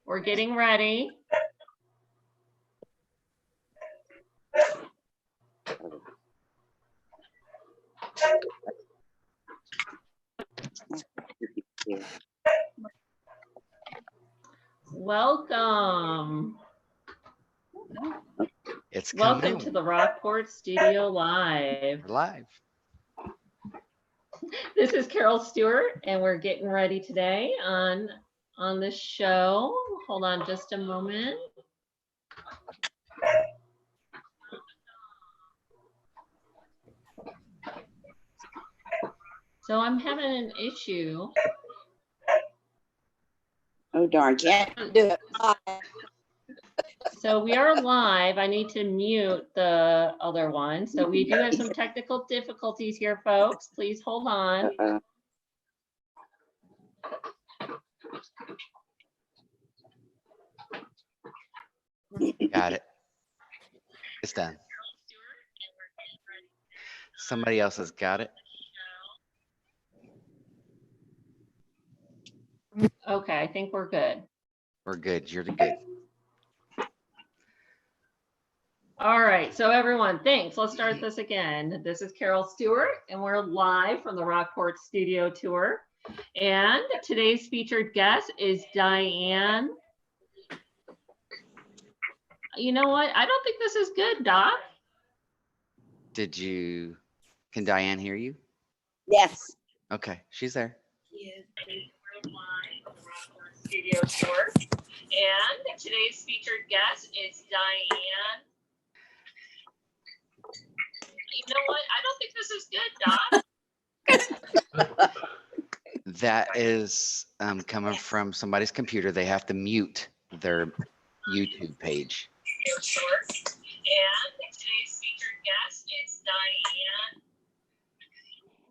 We're getting ready. Welcome. It's welcome to the Rockport Studio Live. Live. This is Carol Stewart, and we're getting ready today on this show. Hold on just a moment. So I'm having an issue. Oh darn, can't do it. So we are live. I need to mute the other one. So we do have some technical difficulties here, folks. Please hold on. Got it. It's done. Somebody else has got it. Okay, I think we're good. We're good. You're good. All right, so everyone, thanks. Let's start this again. This is Carol Stewart, and we're live from the Rockport Studio Tour. And today's featured guest is Diane. You know what? I don't think this is good, Doc. Can Diane hear you? Yes. Okay, she's there. We're live from the Rockport Studio Tour. And today's featured guest is Diane. You know what? I don't think this is good, Doc. That is coming from somebody's computer. They have to mute their YouTube page. And today's featured guest is Diane.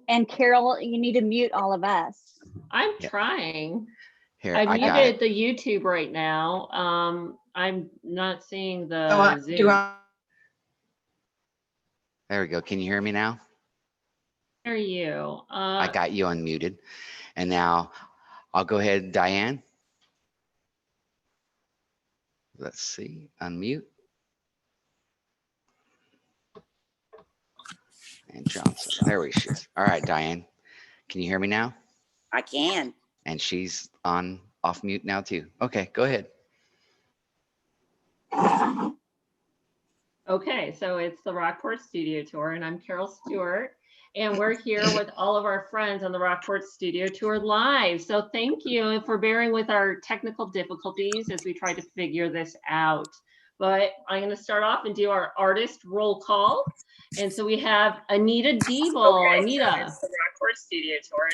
And Carol, you need to mute all of us. I'm trying. Here, I got muted it. the YouTube right now. I'm not seeing the Zoom. There we go. Can you hear me now? Hear you. I got you unmuted. And now I'll go ahead, Diane. Let's see, unmute. And Johnson, there she is. All right, Diane, can you hear me now? I can. And she's off mute now too. Okay, go ahead. Okay, so it's the Rockport Studio Tour, and I'm Carol Stewart, and we're here with all of our friends on the Rockport Studio Tour Live. So thank you for bearing with our technical difficulties as we try to figure this out. But I'm going to start off and do our artist roll call. And so we have Anita Diebel. Okay, Anita. So it's the Rockport Studio Tour.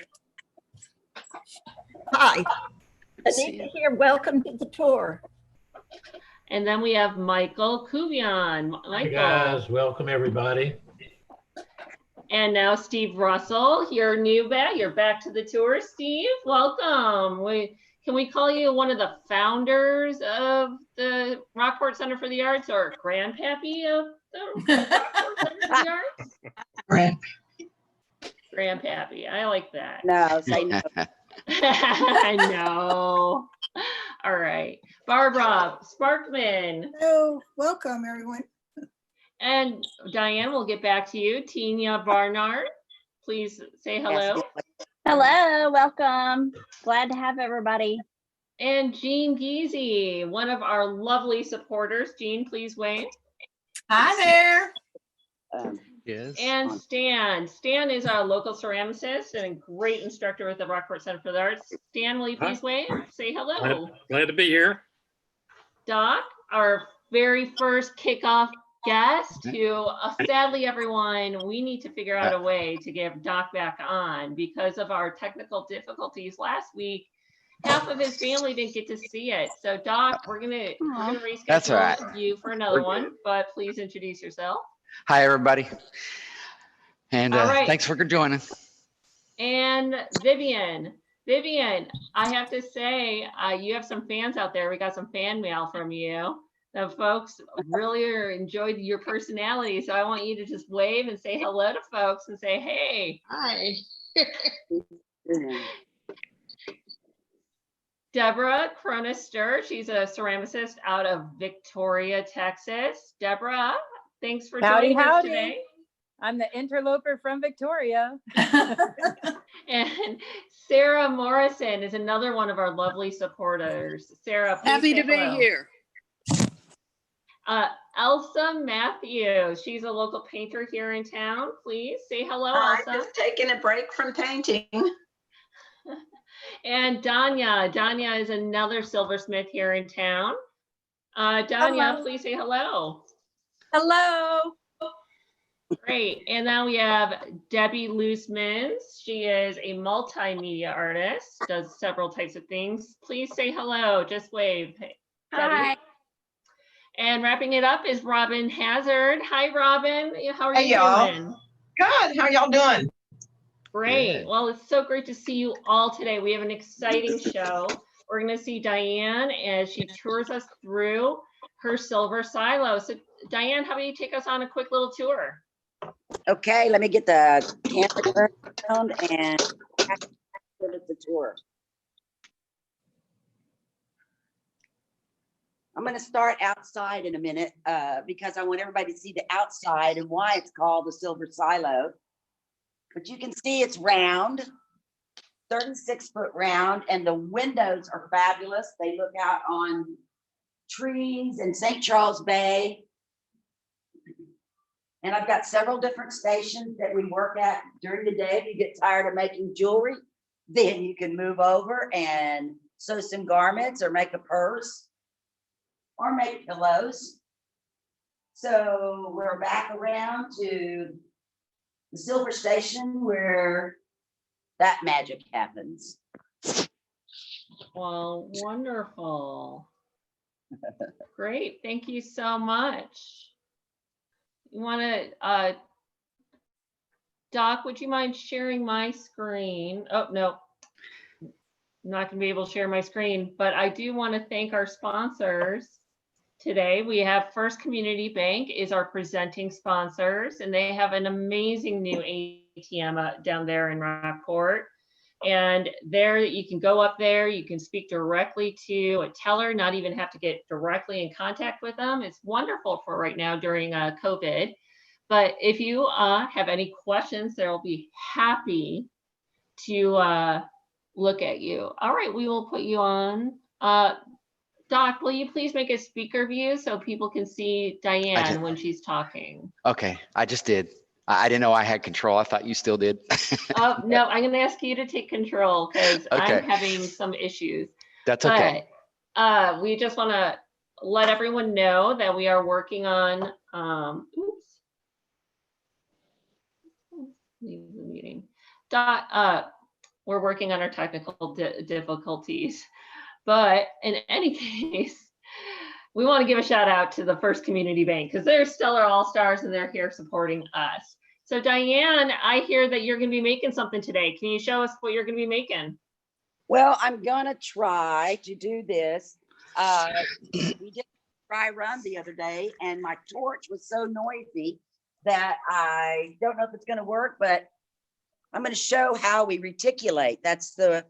Hi, Anita here. Welcome to the tour. And then we have Michael Kubian. Michael. Hey guys, welcome everybody. And now Steve Russell, you're back to the tour, Steve. Welcome. Can we call you one of the founders of the Rockport Center for the Arts, or grandpappy of the Rockport Center for the Arts? Grandpappy, I like that. No, say no. I know. All right, Barbara Sparkman. Hello, welcome everyone. And Diane, we'll get back to you. Tina Barnard, please say hello. Hello, welcome. Glad to have everybody. And Jean Geezy, one of our lovely supporters. Jean, please wave. Hi there. Yes. And Stan is our local ceramicist and a great instructor with the Rockport Center for the Arts. Stan, will you please wave? Say hello. Glad to be here. Doc, our very first kickoff guest, who sadly, everyone, we need to figure out a way to get Doc back on because of our technical difficulties last week. Half of his family didn't get to see it. So Doc, we're gonna reschedule That's all right. you for another one, but please introduce yourself. Hi, everybody. And All right. thanks for joining. And Vivian, I have to say, you have some fans out there. We got some fan mail from you. The folks really enjoyed your personality. So I want you to just wave and say hello to folks and say, hey. Hi. Deborah Cronister. She's a ceramicist out of Victoria, Texas. Deborah, thanks for Howdy, joining us howdy. today. I'm the interloper from Victoria. And Sarah Morrison is another one of our lovely supporters. Sarah, please Happy say to be hello. here. Elsa Matthews, she's a local painter here in town. Please say hello, I'm Elsa. just taking a break from painting. And Danya. Danya is another silversmith here in town. Danya, Hello. please say hello. Hello. Great. And now we have Debbie Loosmans. She is a multimedia artist, does several types of things. Please say hello. Just wave. Hey, Debbie. Hi. And wrapping it up is Robin Hazard. Hi, Robin. How are Hey, you y'all. doing? Good. How y'all doing? Great. Good. Well, it's so great to see you all today. We have an exciting show. We're going to see Diane as she tours us through her silver silo. So, Diane, how about you take us on a quick little tour? Okay, let me get the camera around and give it the tour. I'm going to start outside in a minute because I want everybody to see the outside and why it's called the silver silo. But you can see it's round, 36-foot round, and the windows are fabulous. They look out on trees in St. Charles Bay. And I've got several different stations that we work at during the day. If you get tired of making jewelry, then you can move over and sew some garments or make a purse or make pillows. So we're back around to the silver station where that magic happens. Well, wonderful. Great. Thank you so much. You want to, Doc, would you mind sharing my screen? Oh, no. I'm not going to be able to share my screen, but I do want to thank our sponsors today. We have First Community Bank is our presenting sponsors, and they have an amazing new ATM down there in Rockport. And there you can go up there, you can speak directly to a teller, not even have to get directly in contact with them. It's wonderful for right now during COVID. But if you have any questions, they'll be happy to look at you. All right, we will put you on. Doc, will you please make a speaker view so people can see Diane when she's talking? Okay, I just did. I didn't know I had control. I thought you still did. Oh, no, I'm going to ask you to take control because Okay. I'm having some issues. That's okay. But we just want to let everyone know that we are working on, leave the meeting. We're working on our technical difficulties. But in any case, we want to give a shout out to the First Community Bank because they're stellar all-stars and they're here supporting us. So Diane, I hear that you're going to be making something today. Can you show us what you're going to be making? Well, I'm gonna try to do this. We did a dry run the other day and my torch was so noisy that I don't know if it's gonna work, but I'm gonna show how we reticulate. That's the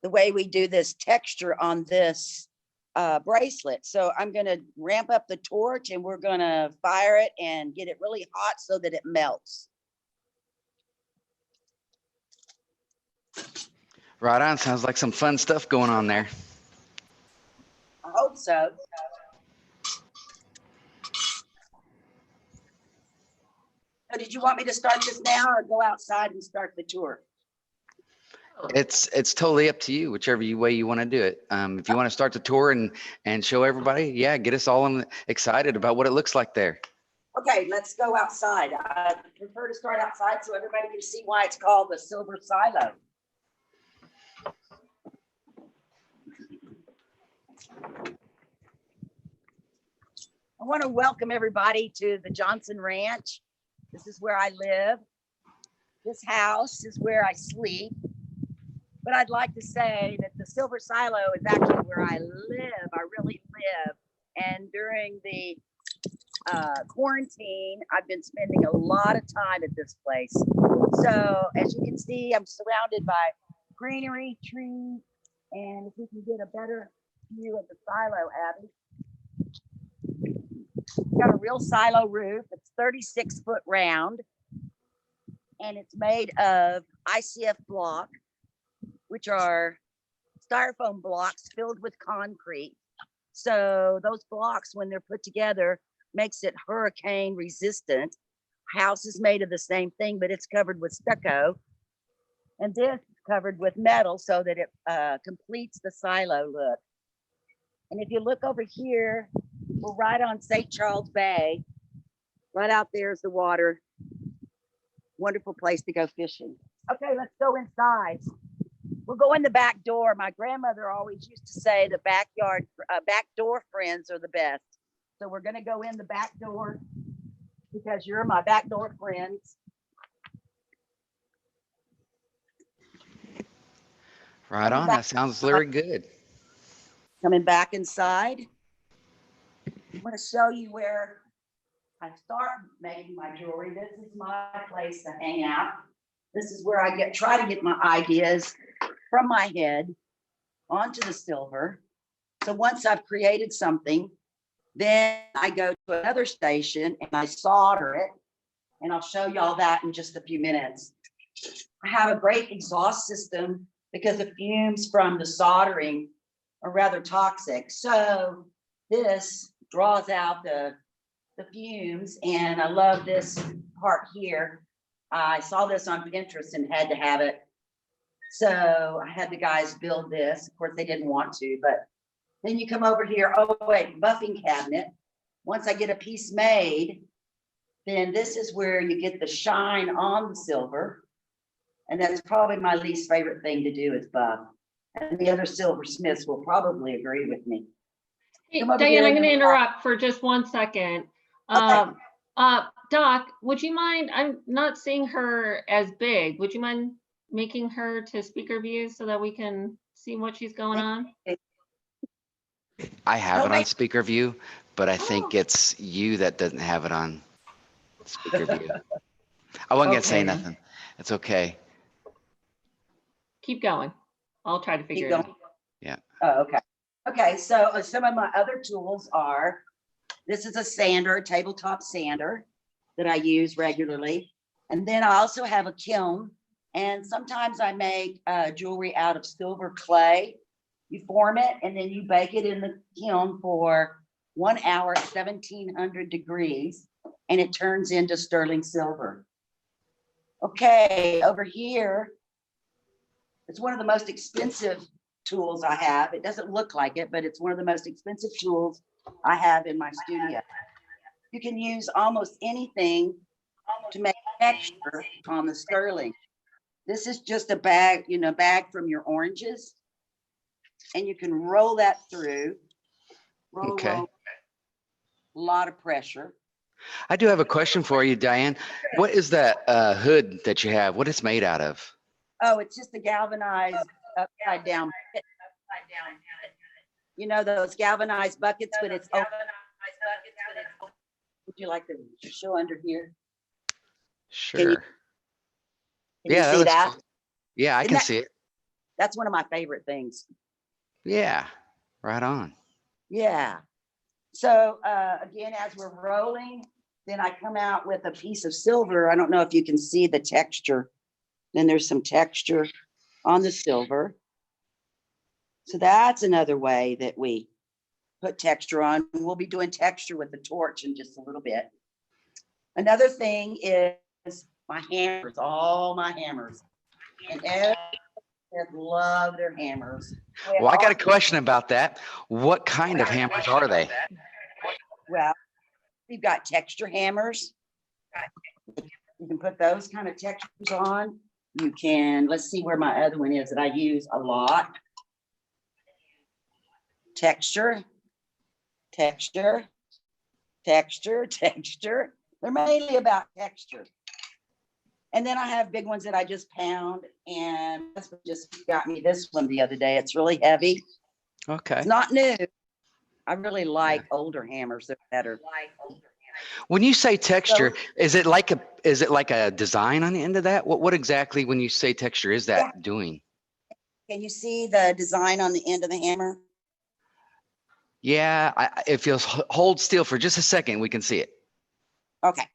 way we do this texture on this bracelet. So I'm gonna ramp up the torch and we're gonna fire it and get it really hot so that it melts. Right on. Sounds like some fun stuff going on there. I hope so. So did you want me to start this now or go outside and start the tour? It's totally up to you, whichever way you want to do it. If you want to start the tour and show everybody, yeah, get us all excited about what it looks like there. Okay, let's go outside. I prefer to start outside so everybody can see why it's called the silver silo. I want to welcome everybody to the Johnson Ranch. This is where I live. This house is where I sleep. But I'd like to say that the silver silo is actually where I live. I really live. And during the quarantine, I've been spending a lot of time at this place. So as you can see, I'm surrounded by greenery, trees, and And if we can get a better view of the silo, Abby. We've got a real silo roof. It's 36 foot round. And it's made of ICF block, which are styrofoam blocks filled with concrete. So those blocks, when they're put together, makes it hurricane resistant. House is made of the same thing, but it's covered with stucco. And this is covered with metal so that it completes the silo look. And if you look over here, we're right on St. Charles Bay. Right out there is the water. Wonderful place to go fishing. Okay, let's go inside. We'll go in the back door. My grandmother always used to say the back door friends are the best. So we're gonna go in the back door because you're my back door friends. Right on. That sounds very good. Coming back inside. I'm gonna show you where I start making my jewelry. This is my place to hang out. This is where I try to get my ideas from my head onto the silver. So once I've created something, then I go to another station and I solder it. And I'll show you all that in just a few minutes. I have a great exhaust system because the fumes from the soldering are rather toxic. So this draws out the fumes, and I love this part here. I saw this on Pinterest and had to have it. So I had the guys build this. Of course, they didn't want to, but then you come over here. Oh, wait, buffing cabinet. Once I get a piece made, then this is where you get the shine on the silver. And that's probably my least favorite thing to do is buff. And the other silversmiths will probably agree with me. Hey, Come over Diane, here I'm and going to do that. interrupt for just 1 second. Okay. Doc, would you mind, I'm not seeing her as big. Would you mind making her to speaker view so that we can see what she's going on? I have Oh, it on wait. speaker view, but I think it's you that doesn't have it on speaker view. I wasn't gonna say Okay. nothing. It's okay. Keep going. I'll try to figure it going. out. Oh, okay. Okay, so some of my other tools are, this is a sander, a tabletop sander that I use regularly. And then I also have a kiln. And sometimes I make jewelry out of silver clay. You form it and then you bake it in the kiln for 1 hour, 1700 degrees, and it turns into sterling silver. Okay, over here, it's one of the most expensive tools I have. It doesn't look like it, but it's one of the most expensive tools I have in my studio. You can use almost anything to make texture on the sterling. This is just a bag, bag from your oranges. And you can roll that through. Roll, Okay. roll. A lot of pressure. I do have a question for you, Diane. What is that hood that you have? What it's made out of? Oh, it's just a galvanized upside down. You know those galvanized buckets, but it's open. Would you like to show under here? Sure. Can Yeah, you see looks that? cool. Yeah, I Isn't can that- see it. That's one of my favorite things. Yeah, right on. Yeah. So again, as we're rolling, then I come out with a piece of silver. I don't know if you can see the texture. Then there's some texture on the silver. So that's another way that we put texture on. We'll be doing texture with the torch in just a little bit. Another thing is my hammers, all my hammers. And everyone love their hammers. Well, I got a question about that. What kind of hammers are they? Well, we've got texture hammers. You can put those kind of textures on. You can, let's see where my other one is that I use a lot. Texture, texture, texture, texture. They're mainly about texture. And then I have big ones that I just pound, and that's what just got me this one the other day. It's really heavy. Okay. It's not new. I really like older hammers. They're better. When you say texture, is it like a design on the end of that? What exactly when you say texture is that doing? Can you see the design on the end of the hammer? Yeah, if you'll hold still for just a second, we can see it. Okay.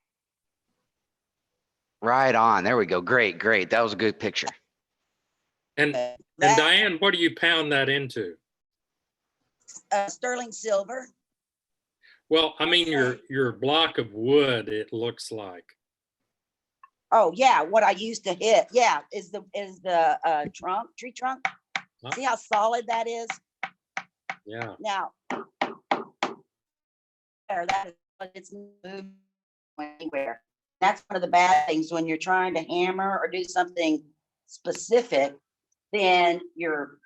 Right on. There we go. Great, great. That was a good picture. And Diane, what do you pound that into? Sterling silver. Well, I mean, your block of wood, it looks like. Oh yeah, what I used to hit, yeah, is the trunk, tree trunk. Huh? See how solid that is? Yeah. Now, there, that is, it's moving anywhere. That's one of the bad things when you're trying to hammer or do something specific, then your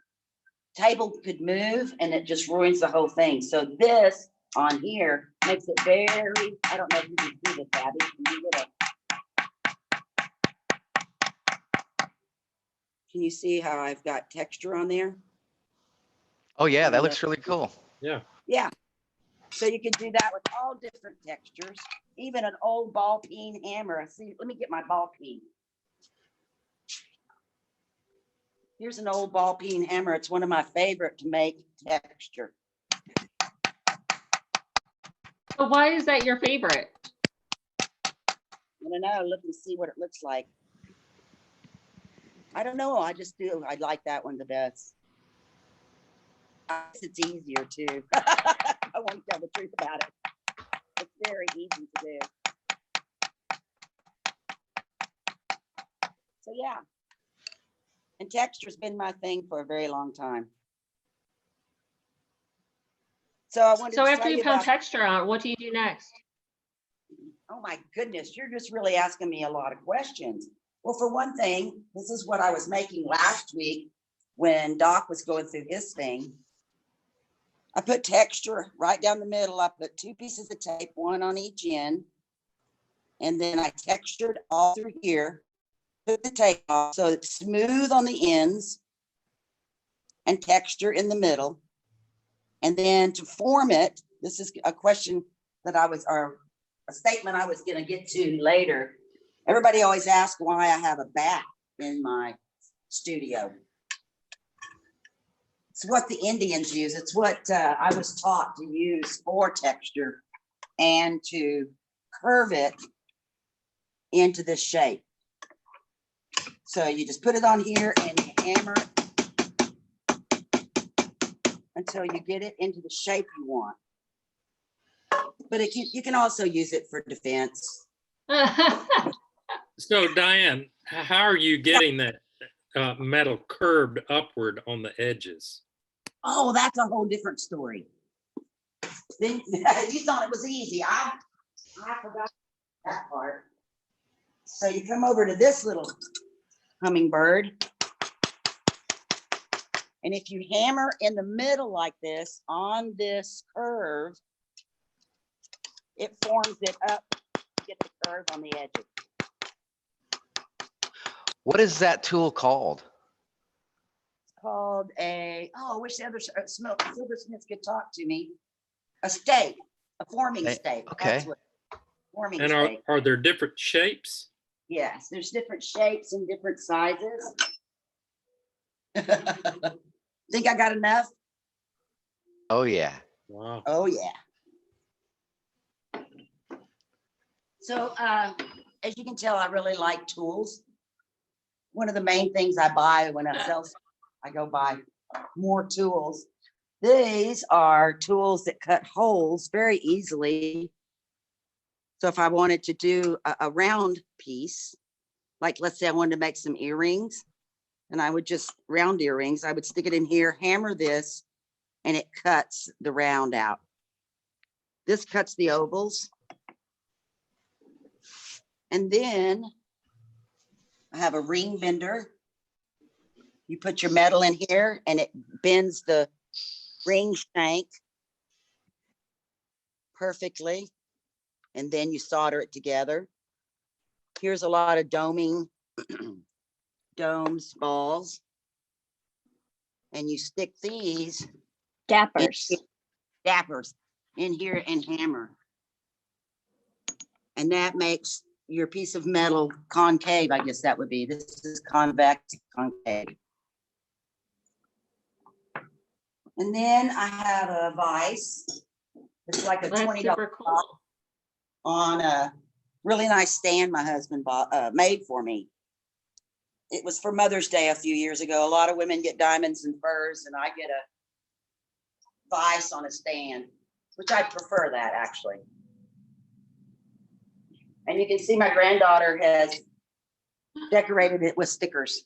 table could move and it just ruins the whole thing. So this on here makes it very, I don't know if you can see this, Abby. Can you see how I've got texture on there? Oh yeah, that looks really cool. Yeah. Yeah. So you can do that with all different textures, even an old ball peen hammer. See, let me get my ball peen. Here's an old ball peen hammer. It's one of my favorite to make texture. So why is that your favorite? I don't know. Look and see what it looks like. I don't know. I just do. I like that one the best. I guess it's easier too. I want to tell the truth about it. It's very easy to do. So yeah. And texture's been my thing for a very long time. So I wanted So to after tell you you pound about, texture on, what do you do next? oh my goodness, you're just really asking me a lot of questions. Well, for one thing, this is what I was making last week when Doc was going through his thing. I put texture right down the middle. I put 2 pieces of tape, one on each end. And then I textured all through here, put the tape off so it's smooth on the ends and texture in the middle. And then to form it, this is a question that or a statement I was going to get to later. Everybody always asks why I have a bat in my studio. It's what the Indians use. It's what I was taught to use for texture and to curve it into this shape. So you just put it on here and you hammer it until you get it into the shape you want. But you can also use it for defense. So Diane, how are you getting that metal curved upward on the edges? Oh, that's a whole different story. Then you thought it was easy. I forgot that part. So you come over to this little hummingbird. And if you hammer in the middle like this on this curve, it forms it up to get the curve on the edges. What is that tool called? It's called I wish the other silversmiths could talk to me. A stake, a forming stake. Okay. That's what, forming And stake. are there different shapes? Yes, there's different shapes and different sizes. Think I got enough? Oh yeah. Wow. Oh yeah. So as you can tell, I really like tools. One of the main things I buy when I sell, I go buy more tools. These are tools that cut holes very easily. So if I wanted to do a round piece, like let's say I wanted to make some earrings, and I would just round earrings, I would stick it in here, hammer this, and it cuts the round out. This cuts the ovals. And then I have a ring bender. You put your metal in here and it bends the ring shank perfectly. And then you solder it together. Here's a lot of doming, domes, balls. And you stick these Dappers. dappers in here and hammer. And that makes your piece of metal concave, I guess that would be. This is convex, concave. And then I have a vise. It's like a That's $20 super cool. on a really nice stand my husband bought, made for me. It was for Mother's Day a few years ago. A lot of women get diamonds and furs, and I get a vise on a stand, which I prefer that actually. And you can see my granddaughter has decorated it with stickers,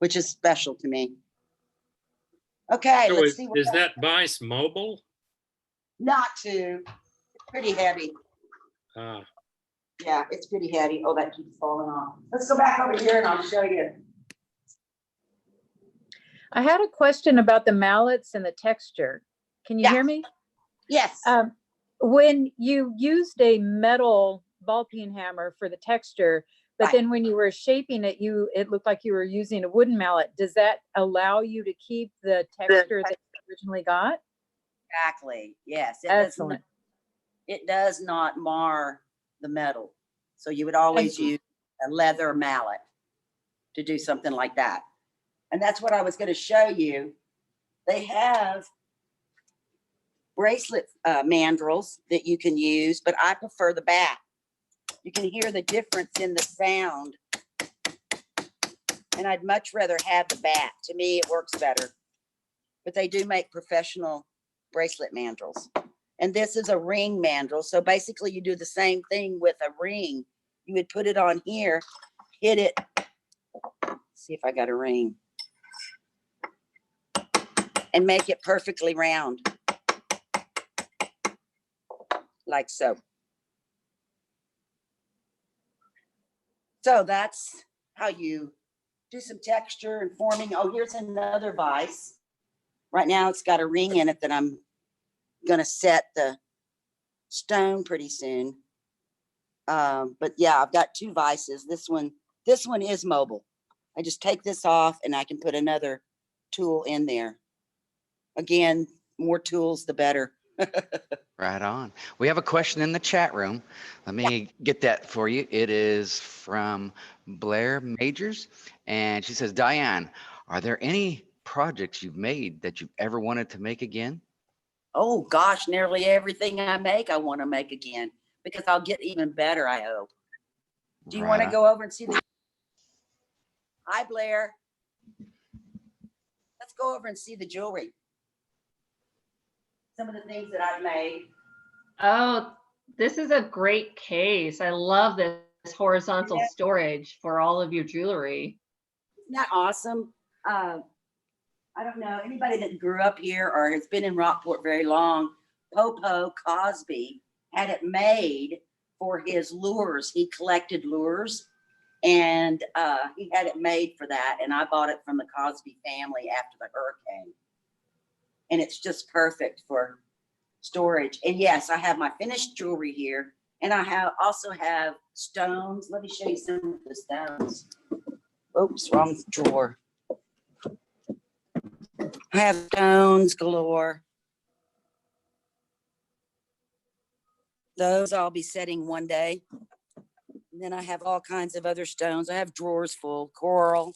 which is special to me. Okay, So let's see. is that vise mobile? Not too. It's pretty heavy. Ah, Yeah, it's pretty heavy. Oh, that keeps falling off. Let's go back over here and I'll show you. I had a question about the mallets and the texture. Can you Yeah. hear me? Yes. When you used a metal ball peen hammer for the texture, but Right. then when you were shaping it, it looked like you were using a wooden mallet. Does that allow you to keep the texture that you originally got? Exactly. Yes. Excellent. It does not mar the metal. So you would always use a leather mallet to do something like that. And that's what I was going to show you. They have bracelet mandrels that you can use, but I prefer the bat. You can hear the difference in the sound. And I'd much rather have the bat. To me, it works better. But they do make professional bracelet mandrels. And this is a ring mandrel. So basically you do the same thing with a ring. You would put it on here, hit it. Let's see if I got a ring. And make it perfectly round. Like so. So that's how you do some texture and forming. Oh, here's another vise. Right now it's got a ring in it that I'm gonna set the stone pretty soon. But yeah, I've got two vices. This one is mobile. I just take this off and I can put another tool in there. Again, more tools, the better. Right on. We have a question in the chat room. Let me get that for you. It is from Blair Majors. And she says, Diane, are there any projects you've made that you've ever wanted to make again? Oh gosh, nearly everything I make, I want to make again because I'll get even better, I hope. Do you want to Right go over and see the? Hi, Blair. Let's go over and see the jewelry. Some of the things that I've made. Oh, this is a great case. I love this horizontal Yeah. storage for all of your jewelry. Isn't that awesome? I don't know, anybody that grew up here or has been in Rockport very long, Popo Cosby had it made for his lures. He collected lures and he had it made for that. And I bought it from the Cosby family after the hurricane. And it's just perfect for storage. And yes, I have my finished jewelry here. And I also have stones. Let me show you some of the stones. Oops, wrong drawer. I have stones galore. Those I'll be setting one day. And then I have all kinds of other stones. I have drawers full, coral,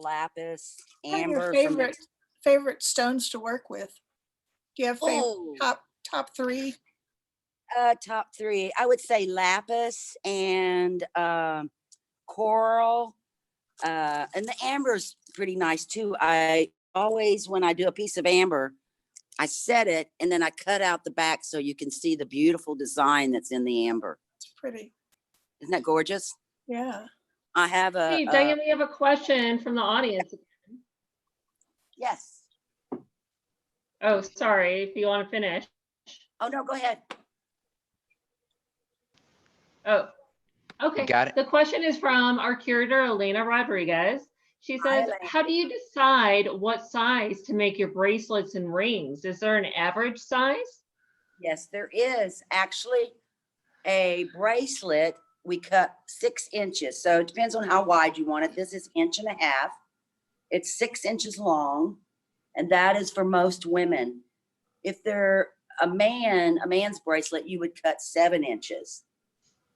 lapis, What are amber. your favorite stones to work with? Do you have top three? Top three, I would say lapis and coral. And the amber's pretty nice too. I always, when I do a piece of amber, I set it and then I cut out the back so you can see the beautiful design that's in the amber. It's pretty. Isn't that gorgeous? Yeah. I have a. Hey, Diane, we have a question from the audience. Yes. Oh, sorry, if you want to finish. Oh, no, go ahead. Oh, okay. Got it. The question is from our curator, Elena Rodriguez. She Hi, says, Elena. how do you decide what size to make your bracelets and rings? Is there an average size? Yes, there is actually a bracelet. We cut 6 inches. So it depends on how wide you want it. This is 1.5 inches. It's 6 inches long. And that is for most women. If they're a man's bracelet, you would cut 7 inches.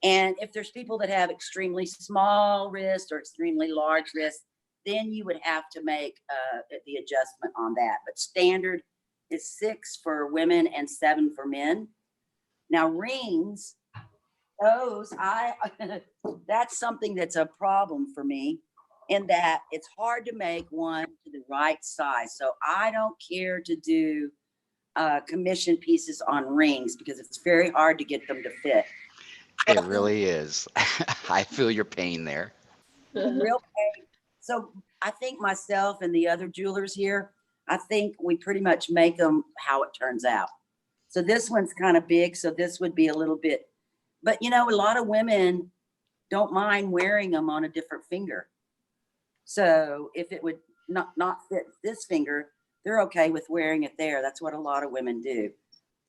And if there's people that have extremely small wrists or extremely large wrists, then you would have to make the adjustment on that. But standard is 6 for women and 7 for men. Now rings, those that's something that's a problem for me, in that it's hard to make one to the right size. So I don't care to do commission pieces on rings because it's very hard to get them to fit. It really is. I feel your pain there. Real pain. So I think myself and the other jewelers here, I think we pretty much make them how it turns out. So this one's kind of big, so this would be a little bit, but you know, a lot of women don't mind wearing them on a different finger. So if it would not fit this finger, they're okay with wearing it there. That's what a lot of women do.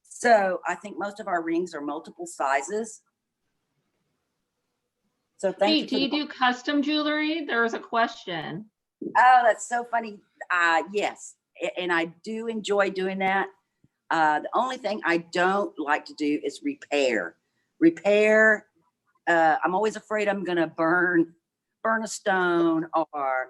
So I think most of our rings are multiple sizes. So thank you. Do you do custom jewelry? There was a question. Oh, that's so funny. Yes, and I do enjoy doing that. The only thing I don't like to do is repair. I'm always afraid I'm gonna burn a stone or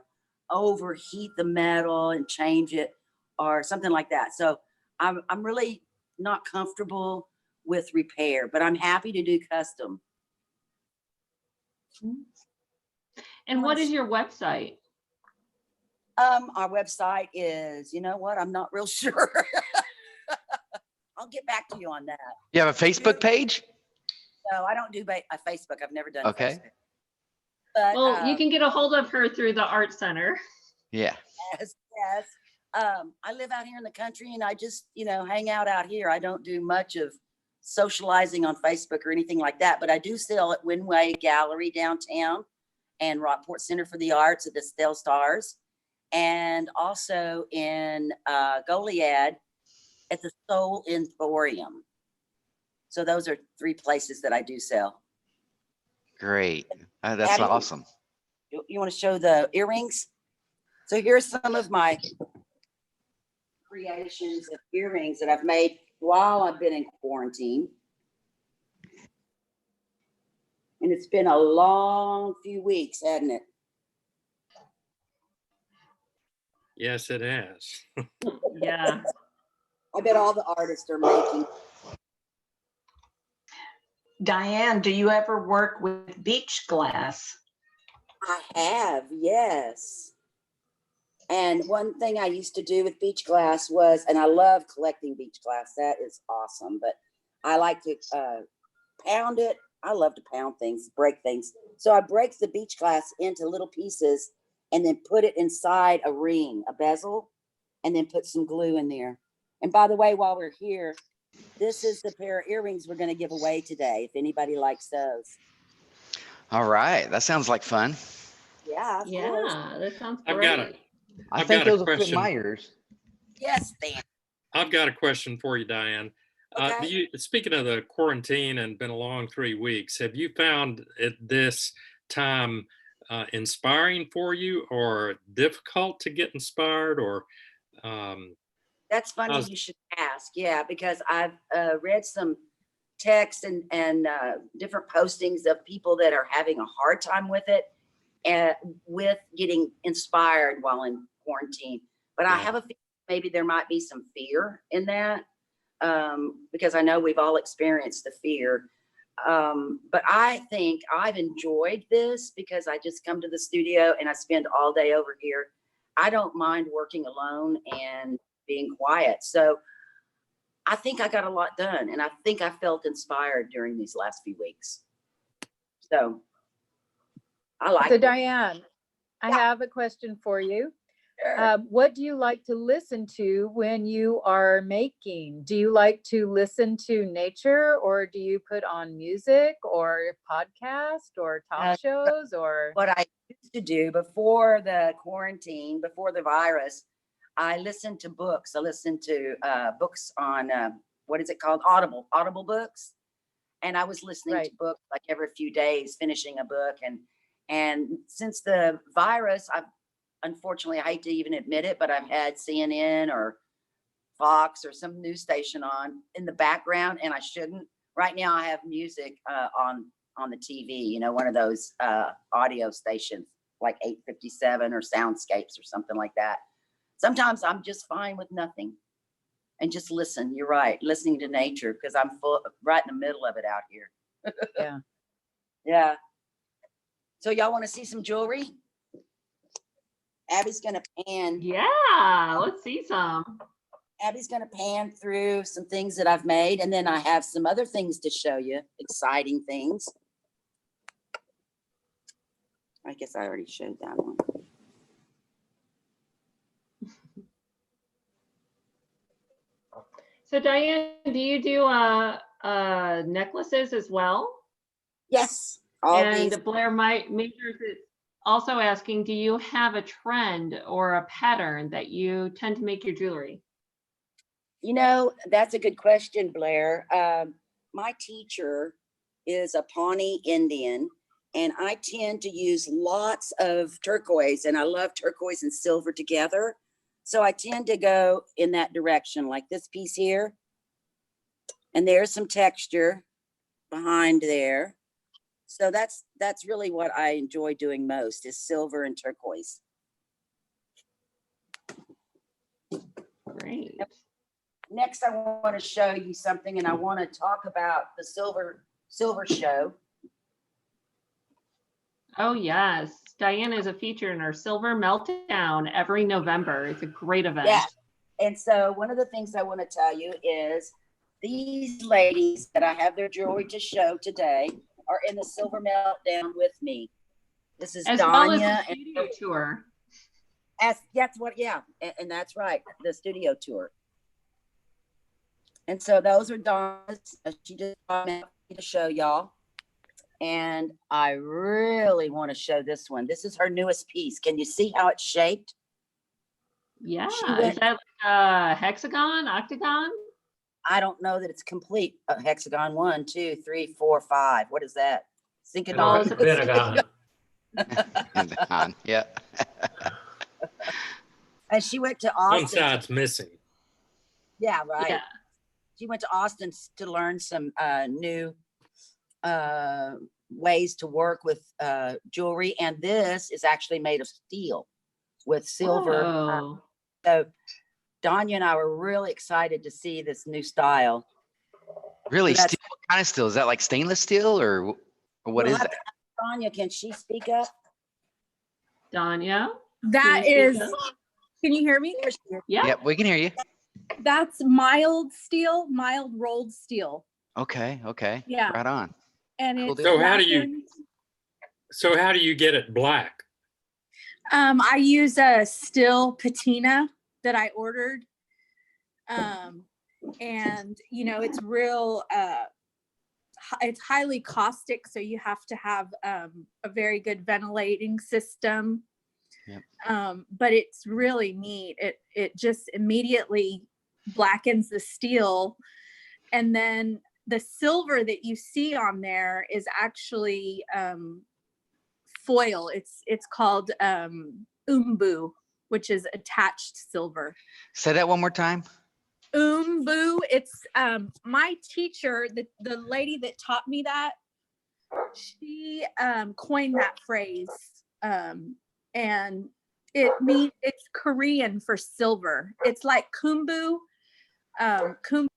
overheat the metal and change it or something like that. So I'm really not comfortable with repair, but I'm happy to do custom. And what is your website? Our website is, you know what? I'm not real sure. I'll get back to you on that. You have a Facebook page? No, I don't do Facebook. I've never done Okay. Facebook. But, Well, you can get a hold of her through the art center. Yeah. yes. I live out here in the country and I just, hang out here. I don't do much of socializing on Facebook or anything like that, but I do sell at Winway Gallery downtown and Rockport Center for the Arts at the Stell Stars, and also in Goliad at the Soul Emporium. So those are 3 places that I do sell. Great. That's awesome. You want to show the earrings? So here's some of my creations of earrings that I've made while I've been in quarantine. And it's been a long few weeks, hasn't it? Yes, it has. Yeah. I bet all the artists are making. Diane, do you ever work with beach glass? I have, yes. And one thing I used to do with beach glass was, and I love collecting beach glass, that is awesome, but I like to pound it. I love to pound things, break things. So I break the beach glass into little pieces and then put it inside a ring, a bezel, and then put some glue in there. And by the way, while we're here, this is the pair of earrings we're going to give away today, if anybody likes those. All right. That sounds like fun. Yeah, of course. Yeah, that sounds I've great. got a- I I've think got a those will fit question. my ears. Yes, Dan. I've got a question for you, Diane. Okay. Speaking of the quarantine and been a long 3 weeks, have you found at this time inspiring for you or difficult to get inspired, or That's funny how's- you should ask. Yeah, because I've read some texts and different postings of people that are having a hard time with it and with getting inspired while in quarantine. But I Yeah. have a feeling maybe there might be some fear in that, because I know we've all experienced the fear. But I think I've enjoyed this because I just come to the studio and I spend all day over here. I don't mind working alone and being quiet. So I think I got a lot done, and I think I felt inspired during these last few weeks. So I like So it. Diane, I Yeah. have a question for you. Sure. What do you like to listen to when you are making? Do you like to listen to nature, or do you put on music or podcast or talk shows or? What I used to do before the quarantine, before the virus, I listened to books. I listened to books on what is it called? Audible books. And I was listening Right. to books like every few days, finishing a book. And since the virus, unfortunately, I hate to even admit it, but I've had CNN or Fox or some news station on in the background, and I shouldn't. Right now, I have music on the TV, one of those audio stations. like 857 or soundscapes or something like that. Sometimes I'm just fine with nothing and just listen. You're right. Listening to nature, because I'm right in the middle of it out here. Yeah. Yeah. So y'all want to see some jewelry? Abby's going to pan. Yeah, let's see some. Abby's going to pan through some things that I've made, and then I have some other things to show you, exciting things. I guess I already showed that one. So Diane, do you do necklaces as well? Yes, all And these. Blair Majors is also asking, do you have a trend or a pattern that you tend to make your jewelry? You know, that's a good question, Blair. My teacher is a Pawnee Indian, and I tend to use lots of turquoise, and I love turquoise and silver together. So I tend to go in that direction, like this piece here. And there's some texture behind there. So that's really what I enjoy doing most, is silver and turquoise. Great. Next, I want to show you something, and I want to talk about the silver show. Oh yes, Diane is a feature in our Silver Meltdown every November. It's a great event. Yeah. And so one of the things I want to tell you is these ladies that I have their jewelry to show today are in the Silver Meltdown with me. This is As well as Danya the studio tour. that's what, yeah, and that's right, the studio tour. And so those are Donna's. She just brought me to show y'all. And I really want to show this one. This is her newest piece. Can you see how it's shaped? Yeah, went- is that like a hexagon, octagon? I don't know that it's complete. Hexagon 1, 2, 3, 4, 5. What is that? Syncadon. Pentagon. Pentagon, yeah. And she went to Austin. One side's missing. Yeah, right. Yeah. She went to Austin to learn some new ways to work with jewelry. And this is actually made of steel with silver. Whoa. So Danya and I were really excited to see this new style. Really, That's- steel? What kind of steel? Is that like stainless steel or what We'll is have that? to ask Danya, can she speak up? Danya? That Can you is, speak up? can you hear me? There she is. Yeah. Yep, we can hear you. That's mild steel, mild rolled steel. Okay, okay. Yeah. Right on. And Cool it's deal. So how do you get it black? I use a steel patina that I ordered. And you know, it's real, it's highly caustic. So you have to have a very good ventilating system. Yep. But it's really neat. It just immediately blackens the steel. And then the silver that you see on there is actually foil. It's called umbu, which is attached silver. Say that one more time. Umbu. It's my teacher, the lady that taught me that, she coined that phrase. And it means, it's Korean for silver. It's like kumbu. Kumbu,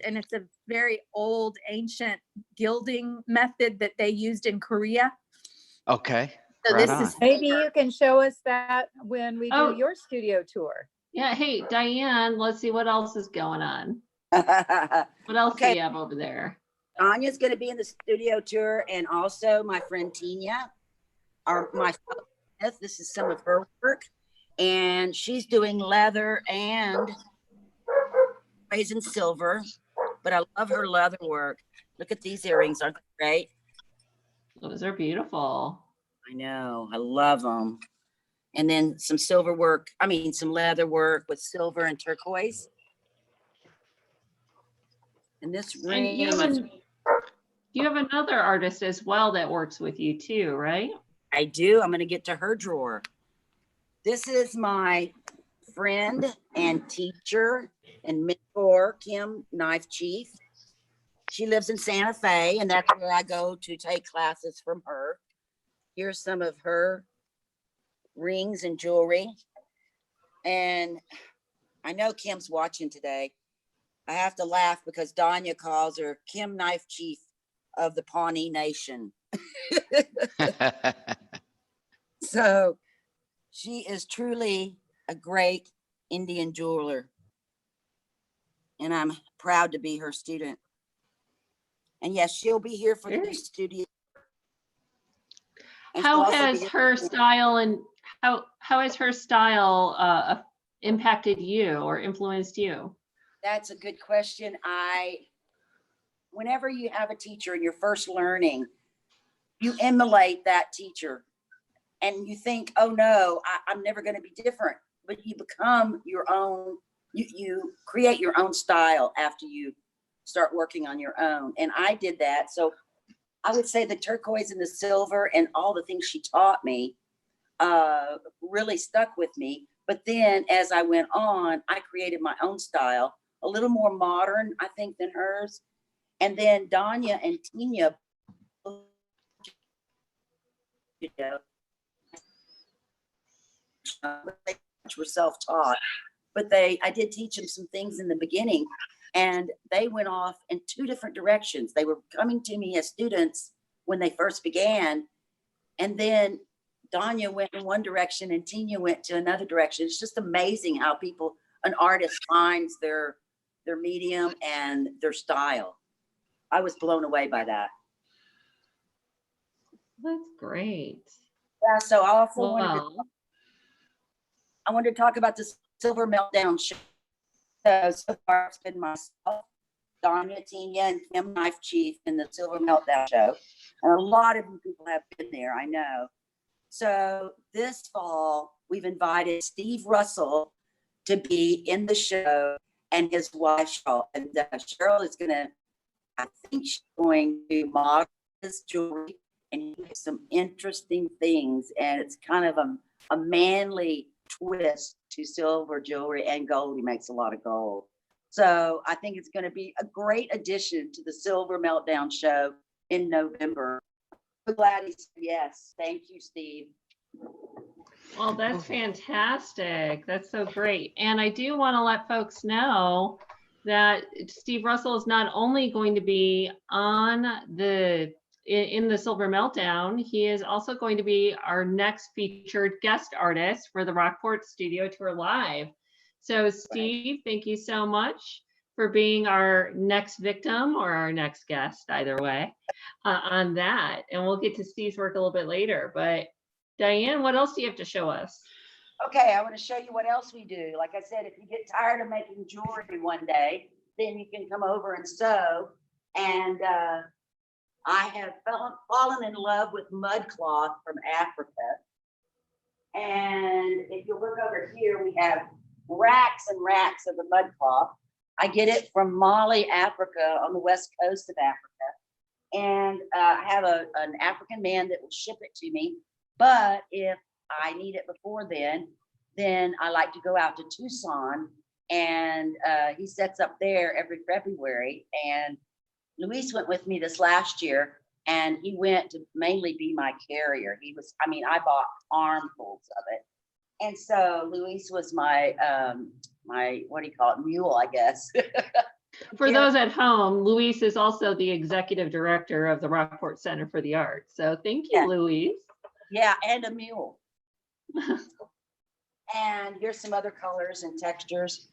and it's a very old ancient gilding method that they used in Korea. Okay. So right this on. is Maybe you can show us that when we Oh. do your studio tour. Yeah. Hey, Diane, let's see what else is going on. What else do Okay. you have over there? Anya's going to be in the studio tour, and also my friend Tina, my fellow Smith. This is some of her work, and she's doing leather and praise and silver. But I love her leather work. Look at these earrings, aren't they great? Those are beautiful. I know, I love them. And then some silver work. I mean, some leather work with silver and turquoise. And this And ring. you have another artist as well that works with you too, right? I do. I'm going to get to her drawer. This is my friend and teacher and mentor, Kim Knife Chief. She lives in Santa Fe, and that's where I go to take classes from her. here's some of her rings and jewelry. And I know Kim's watching today. I have to laugh because Danya calls her Kim Knife Chief of the Pawnee Nation. So she is truly a great Indian jeweler. And I'm proud to be her student. And yes, she'll be here for the studio. And she'll How also be has here her for- style and how has her style impacted you or influenced you? That's a good question. Whenever you have a teacher and you're first learning, you emulate that teacher and you think, oh no, I'm never going to be different, but you become your own, you create your own style after you start working on your own. And I did that. So I would say the turquoise and the silver and all the things she taught me really stuck with me. But then as I went on, I created my own style, a little more modern, I think, than hers. And then Danya and Tina, you know, they were self-taught, but I did teach them some things in the beginning, and they went off in two different directions. They were coming to me as students when they first began, and then Danya went in one direction and Tina went to another direction. It's just amazing how an artist finds their medium and their style. I was blown away by that. That's great. Yeah, so I also Wow. wanted to talk about the Silver Meltdown show. So far it's been myself, Danya, Tina, and Kim Knife Chief in the Silver Meltdown show. And a lot of you people have been there, I know. So this fall, we've invited Steve Russell to be in the show and his wife, Cheryl. And Cheryl is I think she's going to model his jewelry and do some interesting things. And it's kind of a manly twist to silver jewelry and gold. He makes a lot of gold. So I think it's going to be a great addition to the Silver Meltdown show in November. I'm glad he said yes. Thank you, Steve. Well, that's fantastic. That's so great. And I do want to let folks know that Steve Russell is not only going to be on in the Silver Meltdown, he is also going to be our next featured guest artist for the Rockport Studio Tour Live. So Steve, thank you so much for being our next victim or our next guest, either way, on that. And we'll get to Steve's work a little bit later. But Diane, what else do you have to show us? Okay, I want to show you what else we do. Like I said, if you get tired of making jewelry one day, then you can come over and sew. And I have fallen in love with mud cloth from Africa. And if you look over here, we have racks and racks of the mud cloth. I get it from Mali, Africa, on the west coast of Africa. And I have an African man that will ship it to me. But if I need it before then I like to go out to Tucson, and he sets up there every February. And Luis went with me this last year, and he went to mainly be my carrier. I bought armfuls of it. And so Luis was my, what do you call it, mule, I guess. For those at home, Luis is also the executive director of the Rockport Center for the Arts. So thank you, Luis. Yeah, and a mule. And here's some other colors and textures.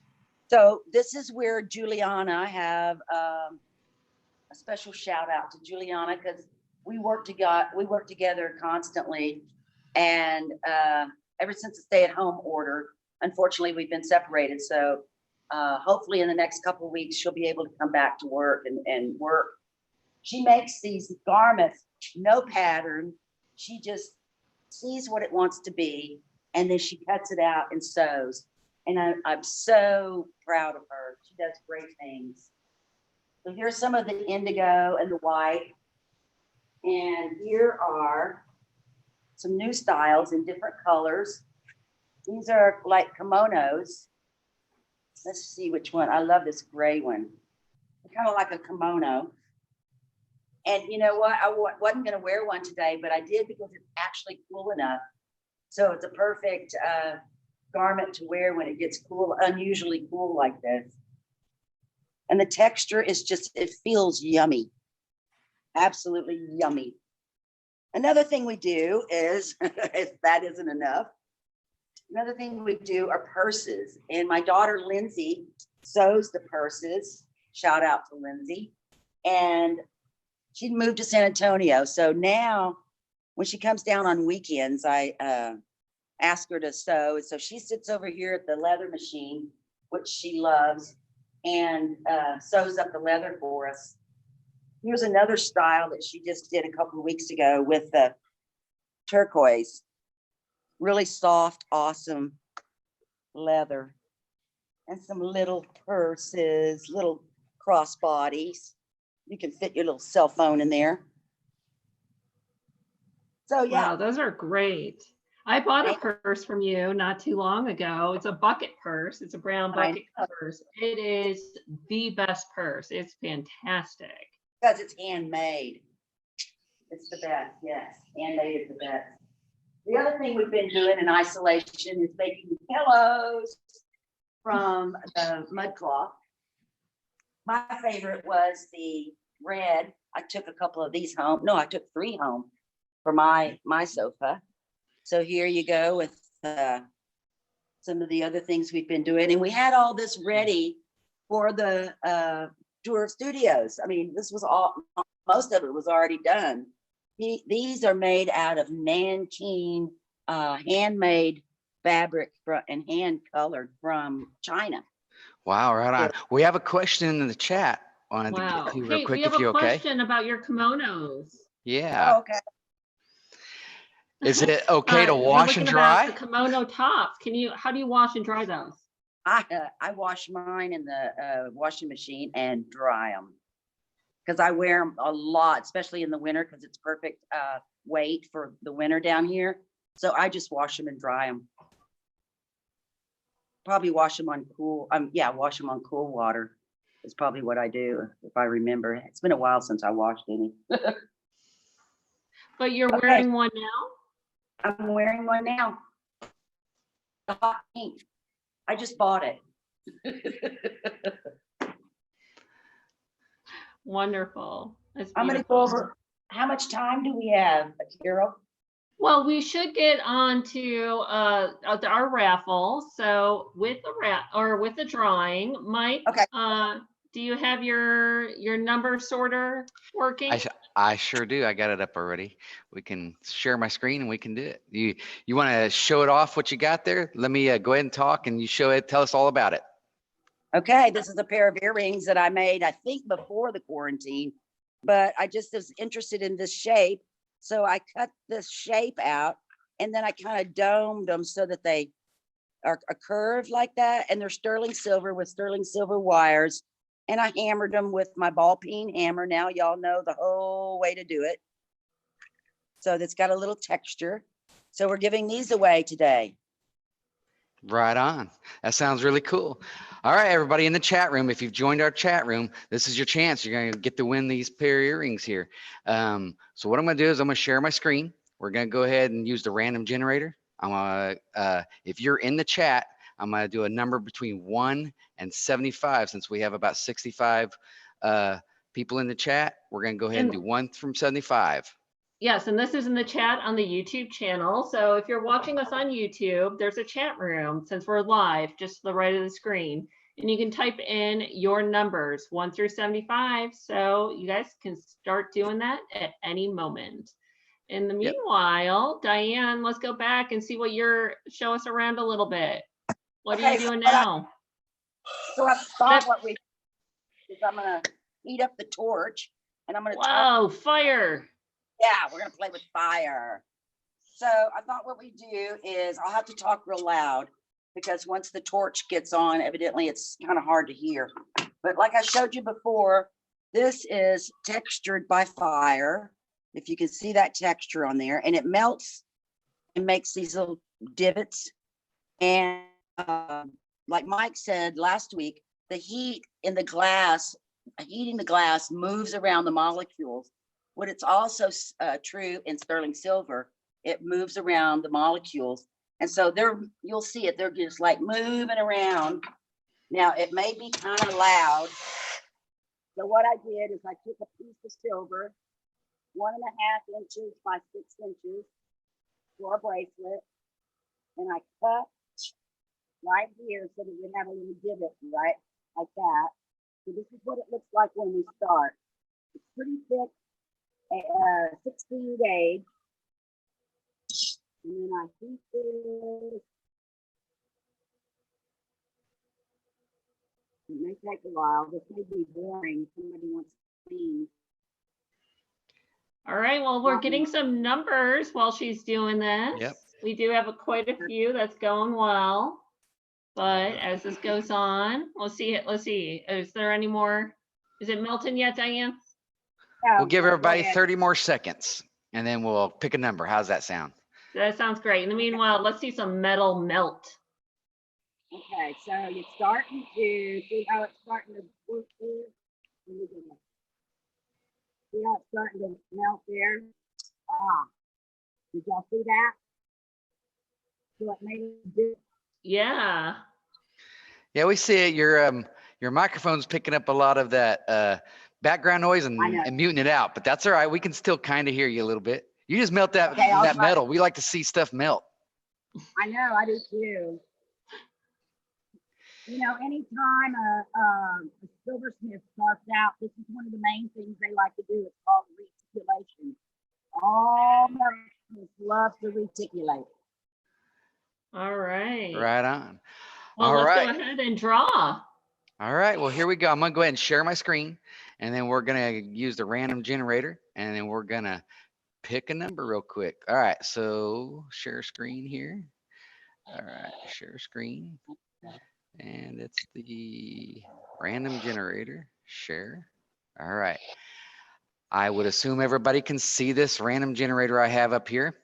So this is where Juliana, I have a special shout out to Juliana, because we work together constantly. And ever since the stay-at-home order, unfortunately, we've been separated. So hopefully in the next couple of weeks, she'll be able to come back to work and work. She makes these garments, no pattern. She just sees what it wants to be, and then she cuts it out and sews. And I'm so proud of her. She does great things. So here's some of the indigo and the white. And here are some new styles in different colors. These are like kimonos. Let's see which one. I love this gray one. Kind of like a kimono. And you know what? I wasn't going to wear one today, but I did because it's actually cool enough. So it's a perfect garment to wear when it gets cool, unusually cool like this. And the texture is just, it feels yummy. Absolutely yummy. Another thing we do is, if that isn't enough, another thing we do are purses. And my daughter, Lindsay, sews the purses. Shout out to Lindsay. And she moved to San Antonio. So now when she comes down on weekends, I ask her to sew. And so she sits over here at the leather machine, which she loves, and sews up the leather for us. Here's another style that she just did a couple of weeks ago with the turquoise. Really soft, awesome leather. And some little purses, little crossbodies. You can fit your little cell phone in there. So yeah. Wow, those are great. I bought a purse from you not too long ago. It's a bucket purse. It's a brown bucket purse. It is the best purse. It's fantastic. Because it's handmade. It's the best, yes. Handmade is the best. The other thing we've been doing in isolation is making pillows from the mud cloth. My favorite was the red. I took a couple of these home. No, I took 3 home for my sofa. So here you go with some of the other things we've been doing. And we had all this ready for the tour of studios. I mean, this was all, most of it was already done. These are made out of Nanking handmade fabric and hand colored from China. Wow, right on. We have a question in the chat. Wanted to Wow. get to Hey, real quick we have if you a okay. question about your kimonos. Yeah. Oh, okay. Is it okay to We're wash and looking about dry? the kimono tops. How do you wash and dry those? I wash mine in the washing machine and dry them because I wear them a lot, especially in the winter because it's perfect weight for the winter down here. So I just wash them and dry them. Probably wash them on cool. Wash them on cool water is probably what I do if I remember. It's been a while since I washed any. But you're wearing one now? I'm wearing one now. The hot pink. I just bought it. Wonderful. I'm going to go over, how much time do we have, Carol? Well, we should get on to our raffle. So with the drawing, Mike, do you have your number sorter working? I sure do. I got it up already. We can share my screen and we can do it. You want to show it off what you got there? Let me go ahead and talk and you show it. Tell us all about it. Okay, this is a pair of earrings that I made, I think before the quarantine, but I just was interested in this shape. So I cut this shape out and then I kind of domed them so that they are a curve like that. And they're sterling silver with sterling silver wires. And I hammered them with my ball peen hammer. Now y'all know the whole way to do it. So that's got a little texture. So we're giving these away today. Right on. That sounds really cool. All right, everybody in the chat room, if you've joined our chat room, this is your chance. You're going to get to win these pair of earrings here. So what I'm going to do is I'm going to share my screen. We're going to go ahead and use the random generator. If you're in the chat, I'm going to do a number between 1 and 75. Since we have about 65 people in the chat, we're going to go ahead and do 1 from 75. Yes, and this is in the chat on the YouTube channel. So if you're watching us on YouTube, there's a chat room since we're live, just to the right of the screen. And you can type in your numbers 1 through 75. So you guys can start doing that at any moment. In the meanwhile, Diane, let's go back and see what show us around a little bit. What are you doing now? So I thought what we is I'm going to heat up the torch and I'm going to Whoa, fire. Yeah, we're going to play with fire. So I thought what we do is I'll have to talk real loud because once the torch gets on, evidently it's kind of hard to hear. But like I showed you before, this is textured by fire. If you can see that texture on there, and it melts and makes these little divots. And like Mike said last week, the heat in the glass, heating the glass moves around the molecules what it's also true in sterling silver, it moves around the molecules. And so you'll see it, they're just like moving around. Now it may be kind of loud. So what I did is I took a piece of silver, 1.5 inches by 6 inches for a bracelet, and I cut right here so that we have a little divot, right, like that. So this is what it looks like when we start. It's pretty thick, 16 gauge. And then I heat this. It may take a while. This may be boring. Somebody wants to see. All right, well, we're getting some numbers while she's doing this. Yep. We do have quite a few that's going well. But as this goes on, let's see. Is there any more? Is it melting yet, Diane? We'll give everybody 30 more seconds and then we'll pick a number. How's that sound? That sounds great. In the meanwhile, let's see some metal melt. Okay, so you're starting to see how it's starting to work here. See how it's starting to melt there? Did y'all see that? So it made it do. Yeah. Yeah, we see it. Your microphone's picking up a lot of that background noise and muting it out, but that's all right. We can still kind of hear you a little bit. You just melt that metal. We like to see stuff melt. I know, I do too. You know, anytime a silversmith starts out, this is one of the main things they like to do. It's called reticulation. All merchants love to reticulate. All right. Right on. Well, let's go ahead and draw. All right, well, here we go. I'm gonna go ahead and share my screen, and then we're gonna use the random generator, and then we're gonna pick a number real quick. All right, so share screen here. All right, share screen. And it's the random generator, share. All right. I would assume everybody can see this random generator I have up here.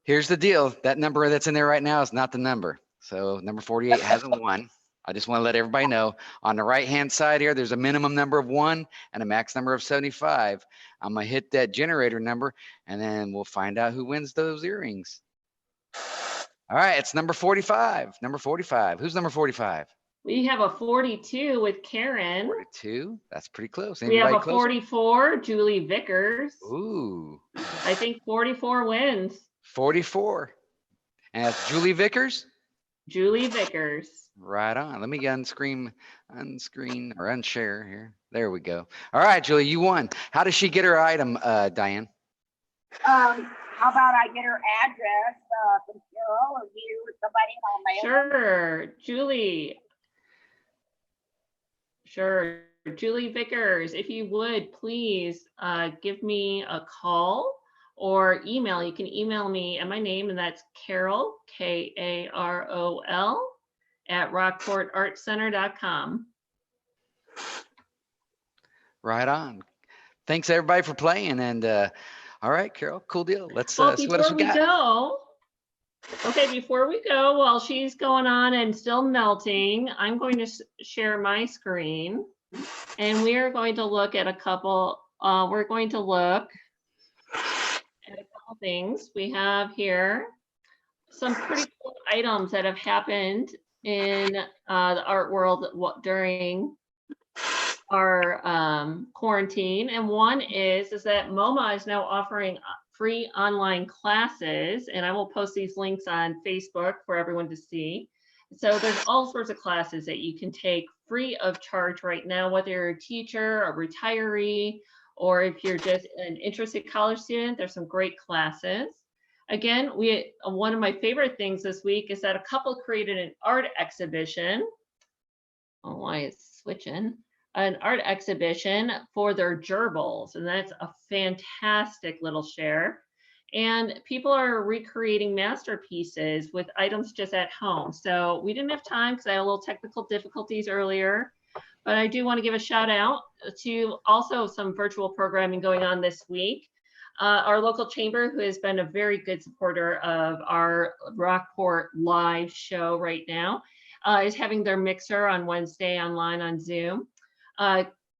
Here's the deal. That number that's in there right now is not the number. So number 48 hasn't won. I just want to let everybody know on the right-hand side here, there's a minimum number of 1 and a max number of 75. I'm going to hit that generator number and then we'll find out who wins those earrings. All right, it's number 45. Number 45. Who's number 45? We have a 42 with Karen. 42. That's pretty close. We have Anybody a closer? 44, Julie Vickers. Ooh. I think 44 wins. 44. And that's Julie Vickers? Julie Vickers. Right on. Let me unscreen or unshare here. There we go. All right, Julie, you won. How does she get her item, Diane? How about I get her address from Carol or you or somebody on mail? Sure, Julie. Sure, Julie Vickers, if you would please give me a call or email. You can email me at my name, and that's Carol, Karol, at rockportartcenter.com. Right on. Thanks everybody for playing, and all right, Carol, cool deal. Let's see Well, what else we got. Before we go, while she's going on and still melting, I'm going to share my screen, and we are going to look at a couple. We're going to look at a couple things. We have here some pretty cool items that have happened in the art world during our quarantine, and one is that MoMA is now offering free online classes, and I will post these links on Facebook for everyone to see. So there's all sorts of classes that you can take free of charge right now, whether you're a teacher, a retiree, or if you're just an interested college student. There's some great classes. Again, one of my favorite things this week is that a couple created an art exhibition. Oh, why it's switching? An art exhibition for their gerbils, and that's a fantastic little share. And people are recreating masterpieces with items just at home. So we didn't have time because I had a little technical difficulties earlier, but I do want to give a shout out to also some virtual programming going on this week. Our local chamber, who has been a very good supporter of our Rockport live show right now, is having their mixer on Wednesday online on Zoom.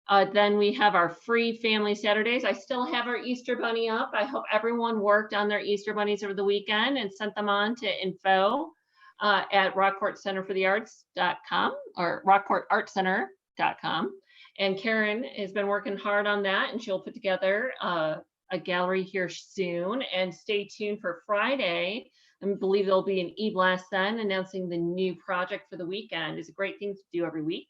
Then we have our free family Saturdays. I still have our Easter bunny up. I hope everyone worked on their Easter bunnies over the weekend and sent them on to info at rockportcenterforthearts.com or rockportartcenter.com. And Karen has been working hard on that, and she'll put together a gallery here soon. And stay tuned for Friday. I believe there'll be an e-blast then announcing the new project for the weekend. It's a great thing to do every week.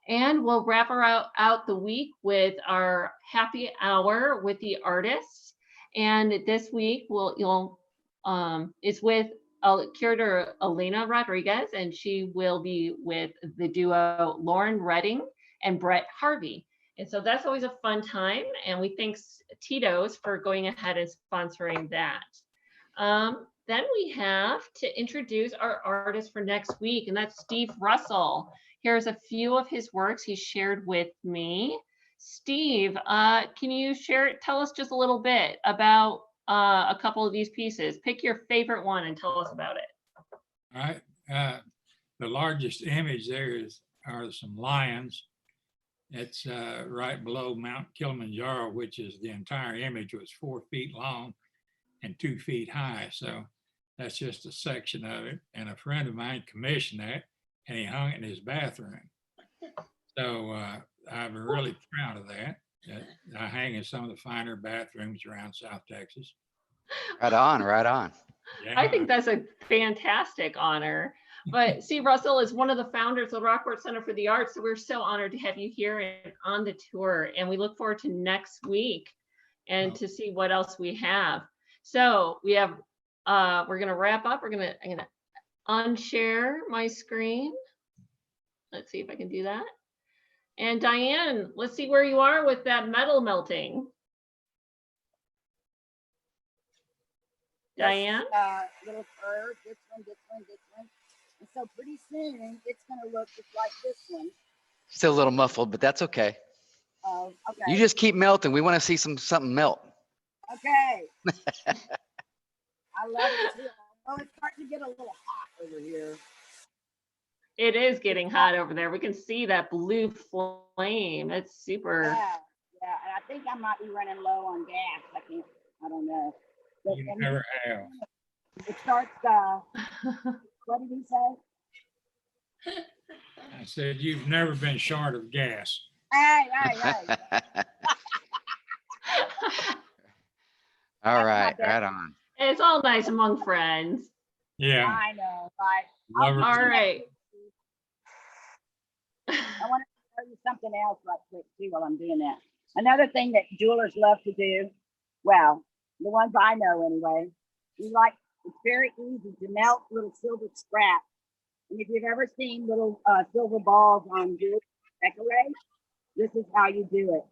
And we'll wrap out the week with our happy hour with the artists. And this week it's with curator Elena Rodriguez, and she will be with the duo Lauren Redding and Brett Harvey. And so that's always a fun time. And we thank Tito's for going ahead and sponsoring that. Then we have to introduce our artist for next week, and that's Steve Russell. Here's a few of his works he shared with me. Steve, can you tell us just a little bit about a couple of these pieces? Pick your favorite one and tell us about it. All right. The largest image there are some lions. It's right below Mount Kilimanjaro, which is the entire image was 4 feet long and 2 feet high. So that's just a section of it. And a friend of mine commissioned that, and he hung it in his bathroom. So I'm really proud of that. I hang in some of the finer bathrooms around South Texas. Right on, right on. Yeah. I think that's a fantastic honor. But see, Russell is one of the founders of the Rockport Center for the Arts. So we're so honored to have you here and on the tour. And we look forward to next week and to see what else we have. So we have, we're going to wrap up. I'm going to unshare my screen. Let's see if I can do that. And Diane, let's see where you are with that metal melting. Diane? Little curve, this one. And so pretty soon it's going to look just like this one. Still a little muffled, but that's okay. Oh, okay. You just keep melting. We want to see something melt. Okay. I love it too. Oh, it's starting to get a little hot over here. It is getting hot over there. We can see that blue flame. It's super. Yeah, and I think I might be running low on gas. I don't know. But, You never have. It starts, what did he say? I said, you've never been short of gas. Hey. All right, right on. It's all nice among friends. Yeah. I know, right? Love her All too. right. I want to tell you something else right quick too while I'm doing that. Another thing that jewelers love to do, well, the ones I know anyway, it's very easy to melt little silver scraps. And if you've ever seen little silver balls on jewelry decorate, this is how you do it.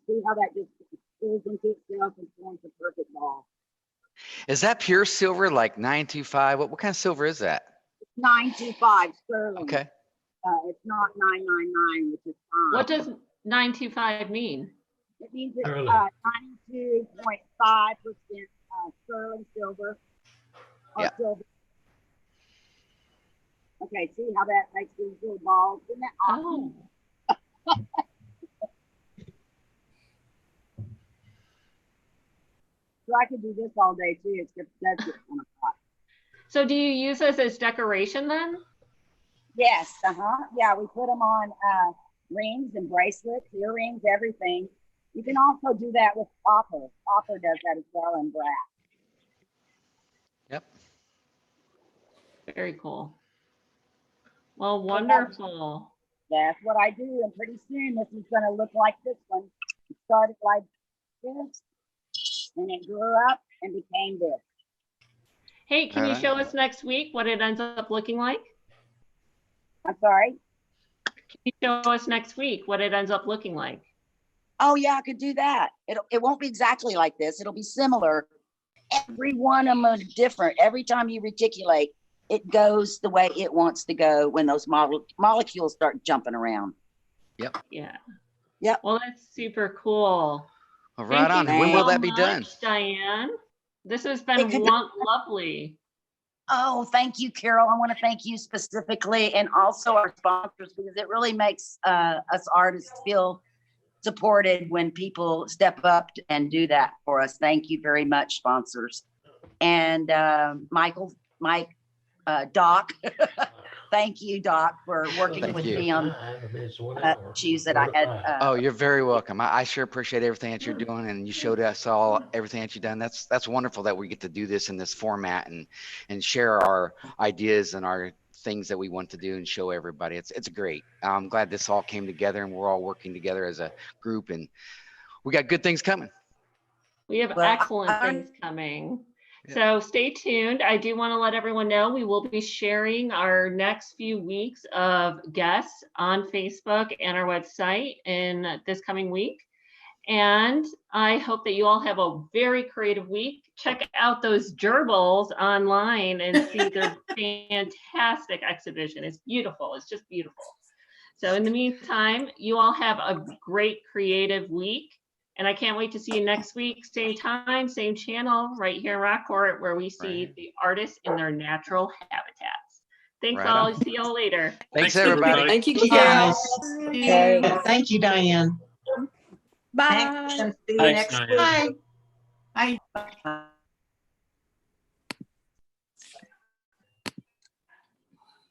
See how that just spills into itself and forms a perfect ball. Is that pure silver, like 925? What kind of silver is that? It's 925 sterling. Okay. It's not 999, which is fine. What does 925 mean? It means it's Sterling. 92.5% sterling silver. Yeah. Silver. Okay, see how that makes these little balls? Isn't that awesome? Oh, So I could do this all day too. It's just that's just kind of hot. so do you use this as decoration then? Yes, yeah, we put them on rings and bracelets, earrings, everything. You can also do that with copper. Copper does that as well, and brass. Yep. Very cool. Well, wonderful. That's what I do, and pretty soon this is going to look like this one. It started like this, and it grew up and became this. Hey, can you Alright. show us next week what it ends up looking like? I'm sorry? Can you show us next week what it ends up looking like? Oh yeah, I could do that. It won't be exactly like this. It'll be similar. Every one of them is different. Every time you reticulate, it goes the way it wants to go when those molecules start jumping around. Yep. Yeah. Yep. Well, that's super cool. Well, right on. Thank you When will so that be done? much, Diane. This has It been could be- lovely. Oh, thank you, Carol. I want to thank you specifically, and also our sponsors, because it really makes us artists feel supported when people step up and do that for us. Thank you very much, sponsors. And Doc, thank you, Doc, for working Thank with you. me on issues that I had. Oh, you're very welcome. I sure appreciate everything that you're doing, and you showed us all everything that you've done. That's wonderful that we get to do this in this format and share our ideas and our things that we want to do and show everybody. It's great. I'm glad this all came together and we're all working together as a group, and we got good things coming. We have Well, excellent things coming. So stay tuned. I do want to let everyone know we will be sharing our next few weeks of guests on Facebook and our website in this coming week. And I hope that you all have a very creative week. Check out those gerbils online and see their fantastic exhibition. It's beautiful. It's just beautiful. So in the meantime, you all have a great creative week. And I can't wait to see you next week, same time, same channel, right here in Rockport, where we see the artists in their natural habitats. Thanks Right all. on. See you all later. Thanks everybody. Thank you, guys. guys. Thank you, Diane. Bye. Thanks, and see you Thanks, next Diane. week. Bye. Bye.